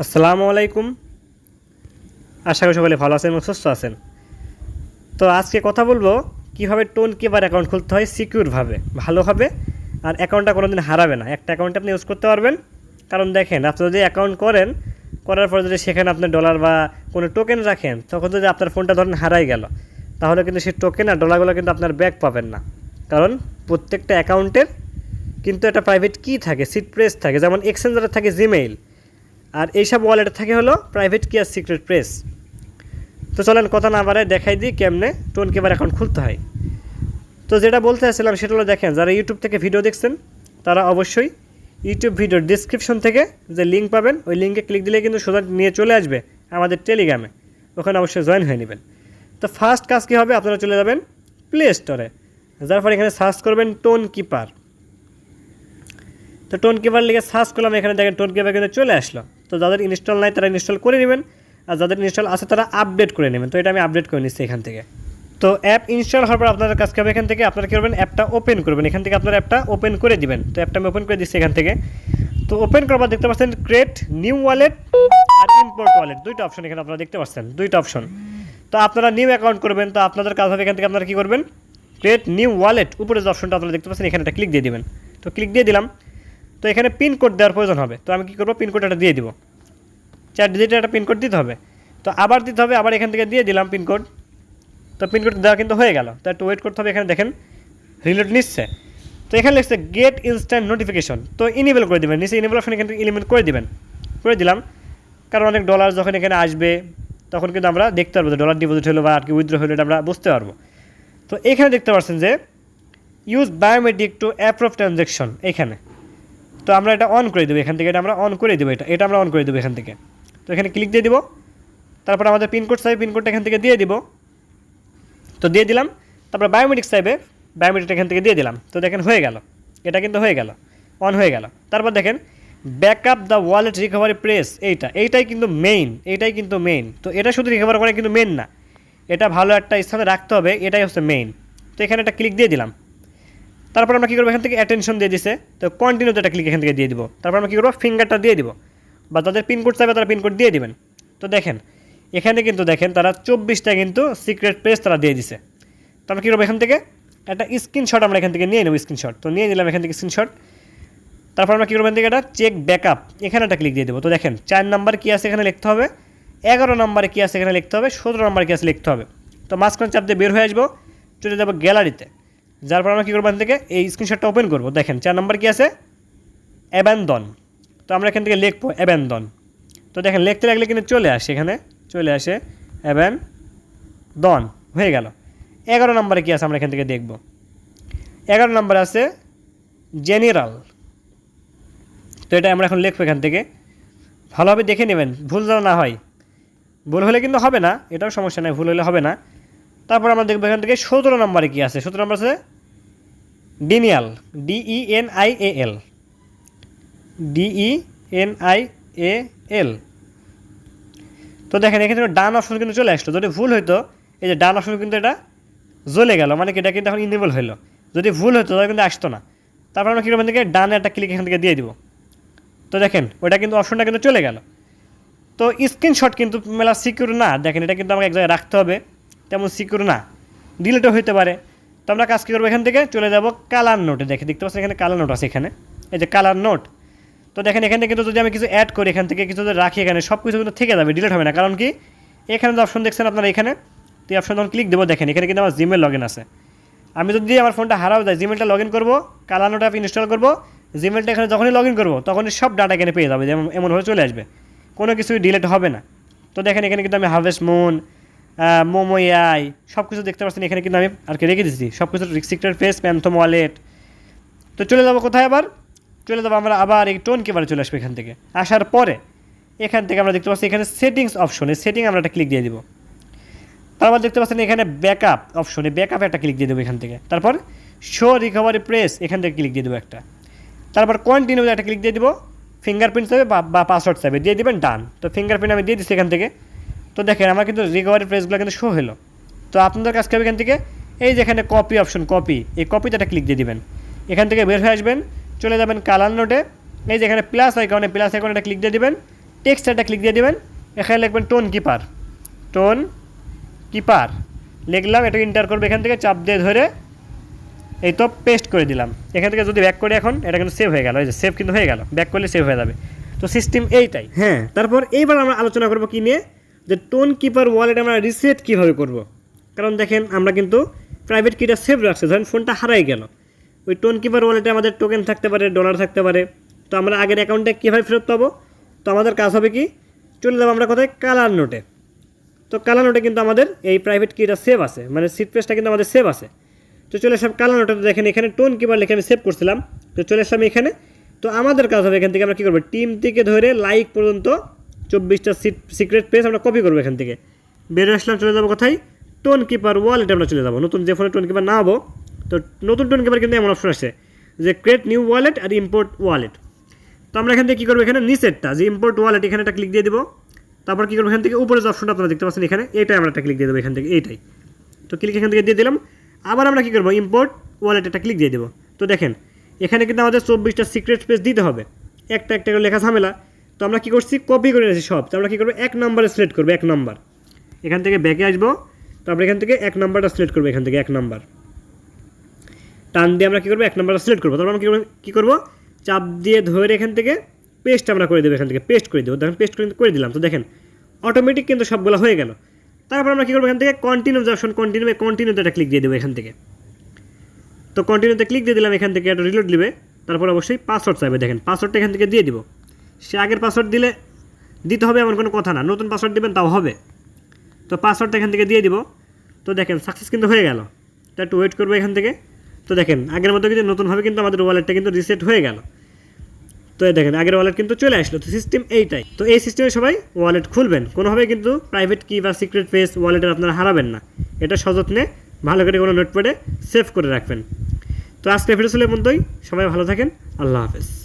আসসালামু আলাইকুম। আশা করি সকলে ভালো আছেন এবং সুস্থ আছেন। তো আজকে কথা বলবো কীভাবে টোন কিপার অ্যাকাউন্ট খুলতে হয় সিকিউরভাবে, ভালোভাবে, আর অ্যাকাউন্টটা কোনো দিন হারাবে না। একটা অ্যাকাউন্টে আপনি ইউজ করতে পারবেন। কারণ দেখেন, আপনি যদি অ্যাকাউন্ট করার পর যদি সেখানে আপনি ডলার বা কোনো টোকেন রাখেন, তখন যদি আপনার ফোনটা ধরেন হারাই গেল, তাহলে কিন্তু সেই টোকেন আর ডলারগুলো কিন্তু আপনার ব্যাক পাবেন না। কারণ প্রত্যেকটা অ্যাকাউন্টের কিন্তু একটা প্রাইভেট কি থাকে, সিট প্রেস থাকে, যেমন এক্সচেঞ্জারে থাকে জিমেইল, আর এইসব ওয়ালেটে থাকে হলো প্রাইভেট কি আর সিক্রেট প্রেস। তো চলেন কথা না বাড়ায় দেখাই দিই কেমনে টোন কিপার অ্যাকাউন্ট খুলতে হয়। তো যেটা বলতে চাইছিলাম সেটা হলো, দেখেন যারা ইউটিউব থেকে ভিডিও দেখছেন তারা অবশ্যই ইউটিউব ভিডিওর ডিসক্রিপশন থেকে যে লিঙ্ক পাবেন, ওই লিঙ্কে ক্লিক দিলে কিন্তু সোজা নিয়ে চলে আসবে আমাদের টেলিগ্রামে। ওখানে অবশ্যই জয়েন হয়ে নেবেন। তো ফার্স্ট কাজ কী হবে, আপনারা চলে যাবেন প্লে স্টোরে, যার পর এখানে সার্চ করবেন টোন কিপার। তো টোন কিপার লিখে সার্চ করলাম, এখানে দেখেন টোন কিপার কিন্তু চলে আসলো। তো যাদের ইনস্টল নাই তারা ইনস্টল করে নেবেন, আর যাদের ইনস্টল আছে তারা আপডেট করে নেবেন। তো এটা আমি আপডেট করে নিচ্ছি এখান থেকে। তো অ্যাপ ইনস্টল হওয়ার পর আপনাদের কাজ করবে, এখান থেকে আপনারা কী করবেন, অ্যাপটা ওপেন করবেন। এখান থেকে আপনারা অ্যাপটা ওপেন করে দিবেন। তো অ্যাপটা আমি ওপেন করে দিচ্ছি এখান থেকে। তো ওপেন করার পর দেখতে পাচ্ছেন ক্রিয়েট নিউ ওয়ালেট আর ইম্পোর্ট ওয়ালেট, দুইটা অপশন এখানে আপনারা দেখতে পাচ্ছেন, দুইটা অপশন। তো আপনারা নিউ অ্যাকাউন্ট করবেন, তো আপনাদের কাজ হবে এখান থেকে আপনারা কী করবেন, ক্রিয়েট নিউ ওয়ালেট, উপরে যে অপশনটা আপনারা দেখতে পাচ্ছেন এখানে একটা ক্লিক দিয়ে দিবেন। তো ক্লিক দিয়ে দিলাম। তো এখানে পিনকোড দেওয়ার প্রয়োজন হবে। তো আমি কী করবো, পিনকোড একটা দিয়ে দিব, 4 ডিজিটের একটা পিনকোড দিতে হবে। তো আবার দিতে হবে, আবার এখান থেকে দিয়ে দিলাম পিনকোড। তো পিনকোড দেওয়া কিন্তু হয়ে গেল। তো একটু ওয়েট করতে হবে। এখানে দেখেন রিলোড নিচ্ছে। তো এখানে লিখছে গেট ইনস্ট্যান্ট নোটিফিকেশন, তো ইনেবল করে দেবেন। নিচে ইনেবল অপশন এখান থেকে এলিমেন্ট করে দিবেন, করে দিলাম। কারণ অনেক ডলার যখন এখানে আসবে তখন কিন্তু আমরা দেখতে পারবো যে ডলার ডিপোজিট হলো বা আর কি উইথড্র হলো, এটা আমরা বুঝতে পারবো। তো এখানে দেখতে পাচ্ছেন যে use biometric two approve transaction, এখানে তো আমরা এটা অন করে দেবো এখান থেকে। এটা আমরা অন করে দেবো, এটা আমরা অন করে দেবো এখান থেকে। তো এখানে ক্লিক দিয়ে দিব। তারপর আমাদের পিনকোড চাইবে, পিনকোডটা এখান থেকে দিয়ে দিব। তো দিয়ে দিলাম। তারপর বায়োমেট্রিক চাইবে, বায়োমেট্রিকটা এখান থেকে দিয়ে দিলাম। তো দেখেন হয়ে গেল, এটা কিন্তু হয়ে গেল, অন হয়ে গেল। তারপর দেখেন backup the wallet recovery press, এইটাই কিন্তু মেইন। তো এটা শুধু রিকভার করা কিন্তু মেইন না, এটা ভালো একটা স্থানে রাখতে হবে, এটাই হচ্ছে মেইন। তো এখানে একটা ক্লিক দিয়ে দিলাম। তারপর আমরা কী করবো, এখান থেকে অ্যাটেনশন দিয়ে দিছে, তো কন্টিনিউতে একটা ক্লিক এখান থেকে দিয়ে দিব। তারপর আমরা কী করবো, ফিঙ্গারটা দিয়ে দিব, বা তাদের পিনকোড চাইবে তারা পিনকোড দিয়ে দিবেন। তো দেখেন এখানে কিন্তু দেখেন তারা 24টা কিন্তু সিক্রেট প্রেস তারা দিয়ে দিছে। তো আমরা কী করবো, এখান থেকে একটা স্ক্রিনশট আমরা এখান থেকে নিয়ে নেব, স্ক্রিনশট। তো নিয়ে নিলাম এখান থেকে স্ক্রিনশট। তারপর আমরা কী করবো, এখান থেকে একটা চেক ব্যাকআপ, এখানে একটা ক্লিক দিয়ে দেবো। তো দেখেন 4 নাম্বার কী আছে এখানে লিখতে হবে, 11 নম্বরে কী আছে এখানে লিখতে হবে, 17 নম্বরে কী আছে লিখতে হবে। তো মাঝখানে চাপ দিয়ে বের হয়ে আসবো, চলে যাবো গ্যালারিতে। যার পর আমরা কী করবো, এখান থেকে এই স্ক্রিনশটটা ওপেন করবো। দেখেন 4 নম্বর কী আছে, অ্যাবান্ডন। তো আমরা এখান থেকে লিখবো অ্যাবান্ডন। তো দেখেন লিখতে লাগলে কিন্তু চলে আসে, এখানে চলে আসে অ্যাবান্ডন, হয়ে গেল। 11 নম্বরে কী আছে আমরা এখান থেকে দেখব। 11 নম্বরে আছে জেনারেল। তো এটা আমরা এখন লিখবো এখান থেকে, ভালোভাবে দেখে নেবেন ভুল যেন না হয়। ভুল হলে কিন্তু হবে না, এটাও সমস্যা নেই, ভুল হলে হবে না। তারপর আমরা দেখবো এখান থেকে 17 নম্বরে কী আছে। 17 নম্বর আছে ডিনিয়াল, DENIAL, DENIAL। তো দেখেন এখানে ডান অপশন কিন্তু চলে আসলো। যদি ভুল হইতো, এই যে ডান অপশন কিন্তু এটা জ্বলে গেল, মানে কি এটা কিন্তু এখন ইনেবল হলো। যদি ভুল হতো তাহলে কিন্তু আসতো না। তারপর আমরা কীরকম থেকে ডানে একটা ক্লিক এখান থেকে দিয়ে দিব। তো দেখেন ওইটা কিন্তু অপশনটা কিন্তু চলে গেল। তো স্ক্রিনশট কিন্তু মেলা সিকিউর না, দেখেন এটা কিন্তু আমাকে এক জায়গায় রাখতে হবে, তেমন সিকিউর না, ডিলিটও হইতে পারে। তো আমরা কাজ কী করবো, এখান থেকে চলে যাব কালার নোটে। দেখতে পাচ্ছেন এখানে কালার নোট আছে, এখানে এই যে কালার নোট। তো দেখেন এখানে কিন্তু যদি আমি কিছু অ্যাড করি, এখান থেকে কিছু যদি রাখি, এখানে সব কিছু কিন্তু থেকে যাবে, ডিলিট হবে না। কারণ কি, এখানে যে অপশন দেখছেন আপনারা, এখানে তো এই অপশন যখন ক্লিক দেবো, দেখেন এখানে কিন্তু আমার জিমেল লগ ইন আছে। আমি যদি আমার ফোনটা হারাও যায়, জিমেলটা লগ ইন করবো, কালার নোট অ্যাপ ইনস্টল করবো, জিমেলটা এখানে যখনই লগ ইন করবো তখনই সব ডাটা এখানে পেয়ে যাবে, যেমন এমনভাবে চলে আসবে, কোনো কিছুই ডিলিট হবে না। তো দেখেন এখানে কিন্তু আমি হারভেস্ট মুন, মোমো এআই সব কিছু দেখতে পাচ্ছেন, এখানে কিন্তু আমি আর কি রেখে দিচ্ছি সব কিছু, সিক্রেট ফেস, প্যান্থম ওয়ালেট। তো চলে যাবো কোথায়, আবার চলে যাবো আমরা আবার এই টোন কিপারে চলে আসবো। এখান থেকে আসার পরে এখান থেকে আমরা দেখতে পাচ্ছি এখানে সেটিংস অপশনে, সেটিং আমরা একটা ক্লিক দিয়ে দিব। তারপর দেখতে পাচ্ছেন এখানে ব্যাকআপ অপশনে, ব্যাকআপে একটা ক্লিক দিয়ে দেবো এখান থেকে। তারপর শো রিকভারি প্রেস, এখান থেকে ক্লিক দিয়ে দেবো একটা। তারপর কন্টিনিউ একটা ক্লিক দিয়ে দিব। ফিঙ্গারপ্রিন্ট চাইবে বা পাসওয়ার্ড চাইবে, দিয়ে দেবেন ডান। তো ফিঙ্গারপ্রিন্ট আমি দিয়ে দিচ্ছি এখান থেকে। তো দেখেন আমার কিন্তু রিকভারি প্রেসগুলো কিন্তু শো হলো। তো আপনাদের কাজ করবে এখান থেকে এই যেখানে কপি অপশন, কপি, এই কপিতে একটা ক্লিক দিয়ে দিবেন। এখান থেকে বের হয়ে আসবেন, চলে যাবেন কালার নোটে, এই যেখানে প্লাস আইকনে একটা ক্লিক দিয়ে দিবেন। টেক্সট একটা ক্লিক দিয়ে দেবেন, এখানে লিখবেন টোন কিপার লিখলাম, এটা এন্টার করবে এখান থেকে চাপ দিয়ে ধরে এই তো পেস্ট করে দিলাম। এখান থেকে যদি ব্যাক করি এখন এটা কিন্তু সেভ হয়ে গেল, এই যে সেভ কিন্তু হয়ে গেল, ব্যাক করলে সেভ হয়ে যাবে। তো সিস্টেম এইটাই। হ্যাঁ, তারপর এইবার আমরা আলোচনা করব কি নিয়ে, যে টোন কিপার ওয়ালেট আমরা রিসেট কীভাবে করব। কারণ দেখেন আমরা কিন্তু প্রাইভেট কিটা সেভ রাখছি, ধরেন ফোনটা হারাই গেল, ওই টোন কিপার ওয়ালেটে আমাদের টোকেন থাকতে পারে, ডলার থাকতে পারে, তো আমরা আগের অ্যাকাউন্টে কীভাবে ফেরত পাবো। তো আমাদের কাজ হবে কি, চলে যাবো আমরা কোথায়, কালার নোটে। তো কালার নোটে কিন্তু আমাদের এই প্রাইভেট কিটা সেভ আছে, মানে সিট পেজটা কিন্তু আমাদের সেভ আছে। তো চলে আসলাম কালার নোটে, দেখেন এখানে টোন কিপার লিখে আমি সেভ করছিলাম। তো চলে আসলাম এখানে। তো আমাদের কাজ হবে এখান থেকে আমরা কী করবো, টিম থেকে ধরে লাইক পর্যন্ত 24টা সিক্রেট পেজ আমরা কপি করবো এখান থেকে। বেরো আসলাম, চলে যাবো কোথায়, টোন কিপার ওয়ালেটে আমরা চলে যাবো। নতুন যে ফোনে টোন কিপার না হবো, তো নতুন টোন কিপার কিন্তু এমন অপশন আসে যে ক্রিয়েট নিউ ওয়ালেট আর ইম্পোর্ট ওয়ালেট। তো আমরা এখান থেকে কী করবো, এখানে নিচেরটা যে ইম্পোর্ট ওয়ালেট এখানে একটা ক্লিক দিয়ে দেবো। তারপর কী করবো, এখান থেকে উপরে যে অপশনটা আপনারা দেখতে পাচ্ছেন এখানে, এইটাই আমরা একটা ক্লিক দিয়ে দেবো এখান থেকে, এইটাই। তো ক্লিক এখান থেকে দিয়ে দিলাম। আবার আমরা কী করবো, ইম্পোর্ট ওয়ালেট একটা ক্লিক দিয়ে দেবো। তো দেখেন এখানে কিন্তু আমাদের 24টা সিক্রেট পেজ দিতে হবে, একটা একটা করে লেখা ঝামেলা। তো আমরা কী করছি, কপি করে নিয়েছি সব। তো আমরা কী করবো, 1 নম্বরে সিলেক্ট করবো, 1 নম্বর। এখান থেকে ব্যাকে আসবো, তারপরে এখান থেকে 1 নম্বরটা সিলেক্ট করবো, এখান থেকে 1 নম্বর টান দিয়ে আমরা কী করবো, 1 নম্বরটা সিলেক্ট করবো। তারপর আমরা কী করবো, চাপ দিয়ে ধরে এখান থেকে পেস্ট আমরা করে দেবো, এখান থেকে পেস্ট করে দেবো। দেখেন পেস্ট করে দিলাম। তো দেখেন অটোমেটিক কিন্তু সবগুলো হয়ে গেল। তারপর আমরা কী করবো, এখান থেকে কন্টিনিউ যে অপশন, কন্টিনিউতে একটা ক্লিক দিয়ে দেবো এখান থেকে। তো কন্টিনিউতে ক্লিক দিয়ে দিলাম, এখান থেকে একটা রিলোড দিবে। তারপর অবশ্যই পাসওয়ার্ড চাইবে, দেখেন পাসওয়ার্ডটা এখান থেকে দিয়ে দিব। সে আগের পাসওয়ার্ড দিতে হবে এমন কোনো কথা না, নতুন পাসওয়ার্ড দেবেন তাও হবে। তো পাসওয়ার্ডটা এখান থেকে দিয়ে দিব। তো দেখেন সাকসেস কিন্তু হয়ে গেল। তো একটু ওয়েট করবো এখান থেকে। তো দেখেন আগের মতো কিন্তু নতুনভাবে কিন্তু আমাদের ওয়ালেটটা কিন্তু রিসেট হয়ে গেল। তো দেখেন আগের ওয়ালেট কিন্তু চলে আসলো। তো সিস্টেম এইটাই। তো এই সিস্টেমে সবাই ওয়ালেট খুলবেন, কোনোভাবে কিন্তু প্রাইভেট কি বা সিক্রেট পেজ ওয়ালেটের আপনারা হারাবেন না। এটা সযত্নে ভালো করে কোনো নোটপ্যাডে সেভ করে রাখবেন। তো আজকে ভিডিও ছিল এই পর্যন্তই। সবাই ভালো থাকেন, আল্লাহ হাফেজ।